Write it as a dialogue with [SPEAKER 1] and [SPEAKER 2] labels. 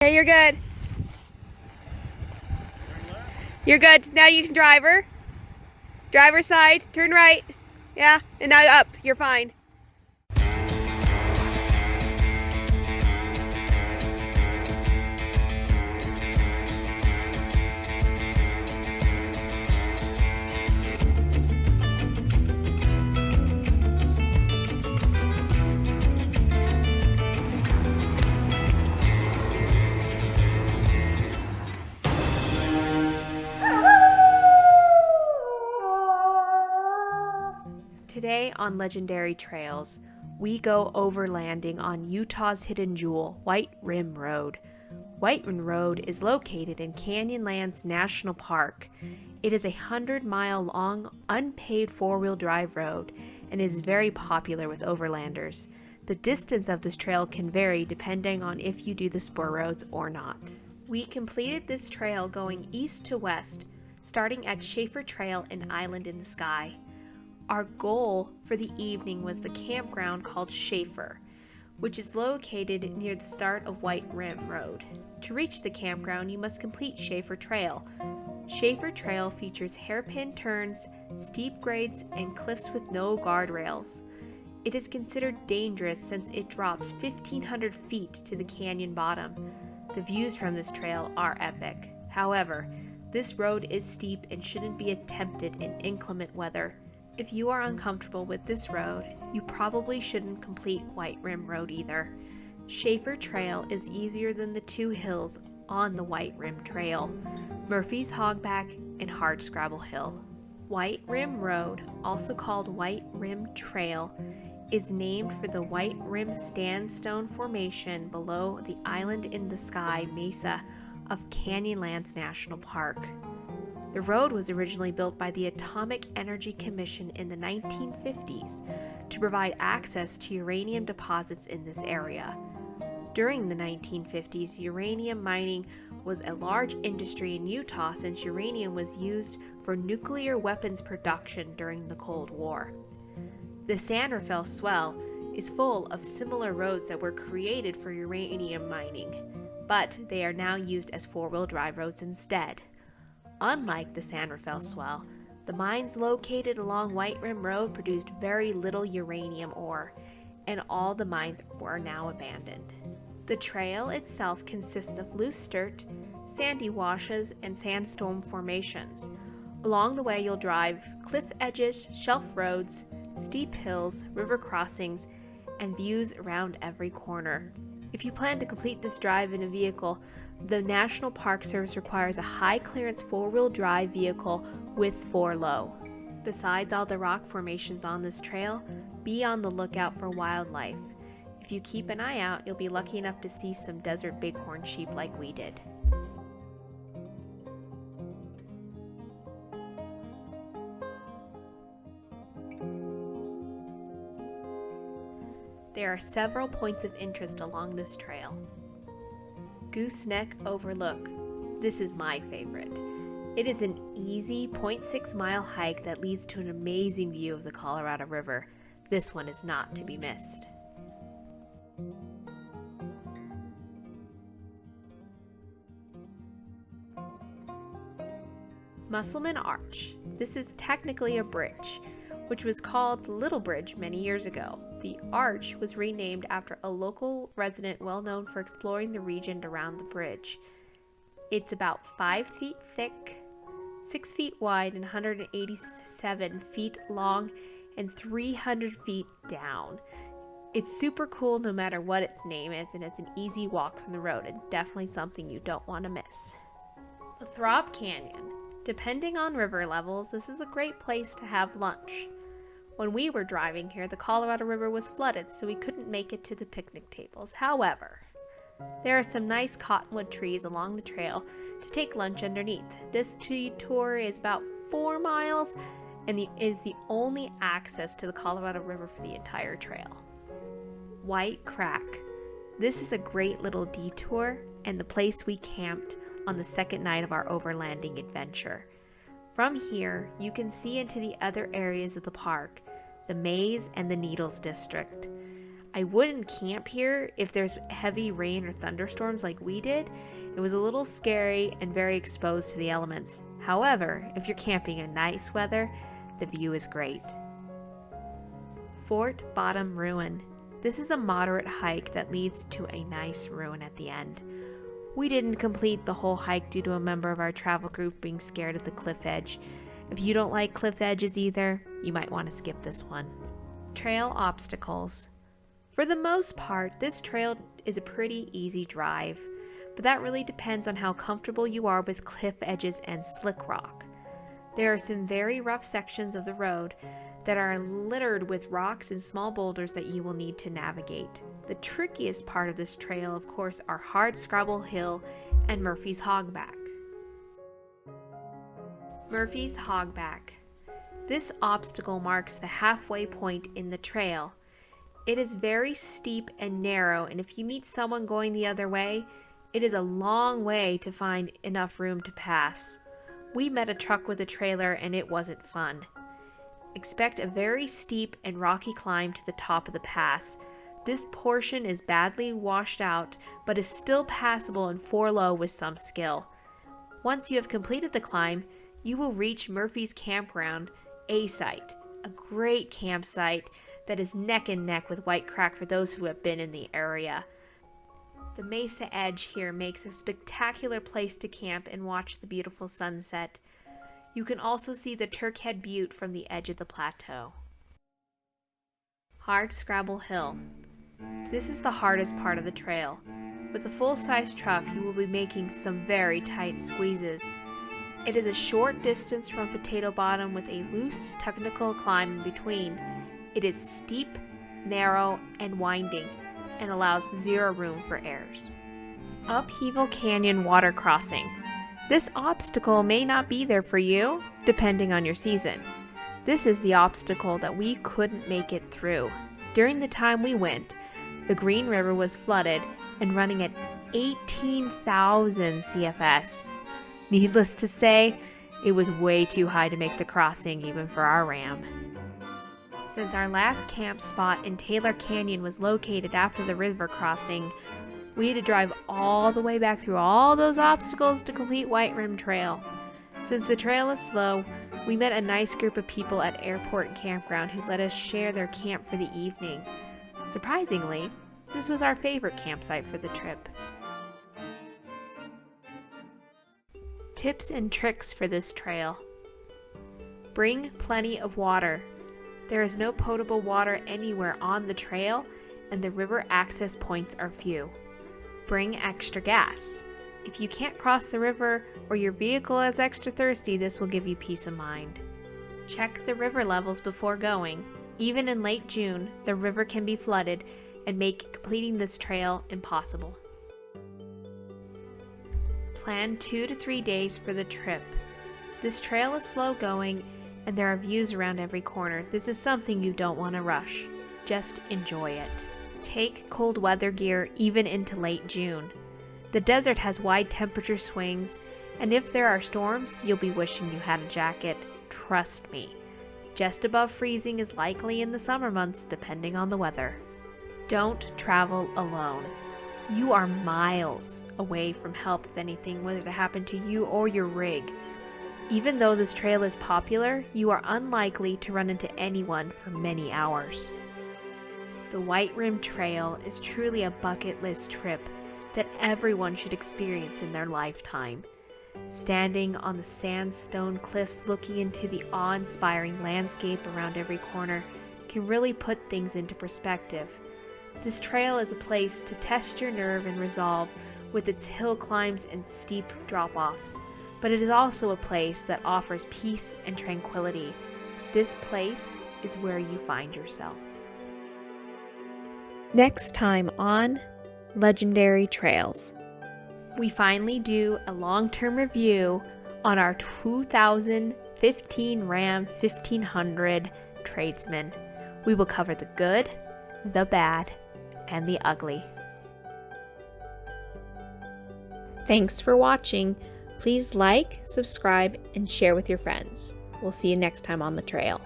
[SPEAKER 1] Okay, you're good. You're good. Now you can drive her. Driver's side, turn right. Yeah, and now up. You're fine. Today on Legendary Trails, we go overlanding on Utah's hidden jewel, White Rim Road. White Rim Road is located in Canyonlands National Park. It is a 100-mile-long, unpaved four-wheel drive road and is very popular with overlanders. The distance of this trail can vary depending on if you do the spur roads or not. We completed this trail going east to west, starting at Schaefer Trail and Island in the Sky. Our goal for the evening was the campground called Schaefer, which is located near the start of White Rim Road. To reach the campground, you must complete Schaefer Trail. Schaefer Trail features hairpin turns, steep grades, and cliffs with no guardrails. It is considered dangerous since it drops 1,500 feet to the canyon bottom. The views from this trail are epic. However, this road is steep and shouldn't be attempted in inclement weather. If you are uncomfortable with this road, you probably shouldn't complete White Rim Road either. Schaefer Trail is easier than the two hills on the White Rim Trail, Murphy's Hogback and Hardscrabble Hill. White Rim Road, also called White Rim Trail, is named for the White Rim Sandstone formation below the Island in the Sky mesa of Canyonlands National Park. The road was originally built by the Atomic Energy Commission in the 1950s to provide access to uranium deposits in this area. During the 1950s, uranium mining was a large industry in Utah since uranium was used for nuclear weapons production during the Cold War. The San Rafael Swell is full of similar roads that were created for uranium mining, but they are now used as four-wheel drive roads instead. Unlike the San Rafael Swell, the mines located along White Rim Road produced very little uranium ore, and all the mines were now abandoned. The trail itself consists of loose dirt, sandy washes, and sandstone formations. Along the way, you'll drive cliff edges, shelf roads, steep hills, river crossings, and views around every corner. If you plan to complete this drive in a vehicle, the National Park Service requires a high-clearance four-wheel drive vehicle with 4low. Besides all the rock formations on this trail, be on the lookout for wildlife. If you keep an eye out, you'll be lucky enough to see some desert bighorn sheep like we did. There are several points of interest along this trail. Gooseneck Overlook. This is my favorite. It is an easy 0.6-mile hike that leads to an amazing view of the Colorado River. This one is not to be missed. Musselman Arch. This is technically a bridge, which was called the Little Bridge many years ago. The arch was renamed after a local resident well known for exploring the region around the bridge. It's about 5 feet thick, 6 feet wide, and 187 feet long, and 300 feet down. It's super cool no matter what its name is, and it's an easy walk from the road, and definitely something you don't want to miss. Lathrop Canyon. Depending on river levels, this is a great place to have lunch. When we were driving here, the Colorado River was flooded, so we couldn't make it to the picnic tables. However, there are some nice cottonwood trees along the trail to take lunch underneath. This detour is about 4 miles and is the only access to the Colorado River for the entire trail. White Crack. This is a great little detour and the place we camped on the second night of our overlanding adventure. From here, you can see into the other areas of the park, the Maze and the Needles District. I wouldn't camp here if there's heavy rain or thunderstorms like we did. It was a little scary and very exposed to the elements. However, if you're camping in nice weather, the view is great. Fort Bottom Ruin. This is a moderate hike that leads to a nice ruin at the end. We didn't complete the whole hike due to a member of our travel group being scared of the cliff edge. If you don't like cliff edges either, you might want to skip this one. Trail obstacles. For the most part, this trail is a pretty easy drive, but that really depends on how comfortable you are with cliff edges and slick rock. There are some very rough sections of the road that are littered with rocks and small boulders that you will need to navigate. The trickiest part of this trail, of course, are Hardscrabble Hill and Murphy's Hogback. Murphy's Hogback. This obstacle marks the halfway point in the trail. It is very steep and narrow, and if you meet someone going the other way, it is a long way to find enough room to pass. We met a truck with a trailer and it wasn't fun. Expect a very steep and rocky climb to the top of the pass. This portion is badly washed out, but is still passable and 4-low with some skill. Once you have completed the climb, you will reach Murphy's Campground, a site, a great campsite that is neck and neck with White Crack for those who have been in the area. The mesa edge here makes a spectacular place to camp and watch the beautiful sunset. You can also see the Turkhead Butte from the edge of the plateau. Hardscrabble Hill. This is the hardest part of the trail. With a full-size truck, you will be making some very tight squeezes. It is a short distance from Potato Bottom with a loose, technical climb in between. It is steep, narrow, and winding, and allows zero room for errors. Upheaval Canyon Water Crossing. This obstacle may not be there for you, depending on your season. This is the obstacle that we couldn't make it through. During the time we went, the Green River was flooded and running at 18,000 CFS. Needless to say, it was way too high to make the crossing even for our Ram. Since our last camp spot in Taylor Canyon was located after the river crossing, we had to drive all the way back through all those obstacles to complete White Rim Trail. Since the trail is slow, we met a nice group of people at Airport Campground who let us share their camp for the evening. Surprisingly, this was our favorite campsite for the trip. Tips and tricks for this trail. Bring plenty of water. There is no potable water anywhere on the trail, and the river access points are few. Bring extra gas. If you can't cross the river or your vehicle is extra thirsty, this will give you peace of mind. Check the river levels before going. Even in late June, the river can be flooded and make completing this trail impossible. Plan 2 to 3 days for the trip. This trail is slow going and there are views around every corner. This is something you don't want to rush. Just enjoy it. Take cold weather gear even into late June. The desert has wide temperature swings, and if there are storms, you'll be wishing you had a jacket. Trust me. Just above freezing is likely in the summer months, depending on the weather. Don't travel alone. You are miles away from help if anything were to happen to you or your rig. Even though this trail is popular, you are unlikely to run into anyone for many hours. The White Rim Trail is truly a bucket list trip that everyone should experience in their lifetime. Standing on the sandstone cliffs looking into the awe-inspiring landscape around every corner can really put things into perspective. This trail is a place to test your nerve and resolve with its hill climbs and steep drop-offs, but it is also a place that offers peace and tranquility. This place is where you find yourself. Next time on Legendary Trails, we finally do a long-term review on our 2015 Ram 1500 Tradesman. We will cover the good, the bad, and the ugly. Thanks for watching. Please like, subscribe, and share with your friends. We'll see you next time on the trail.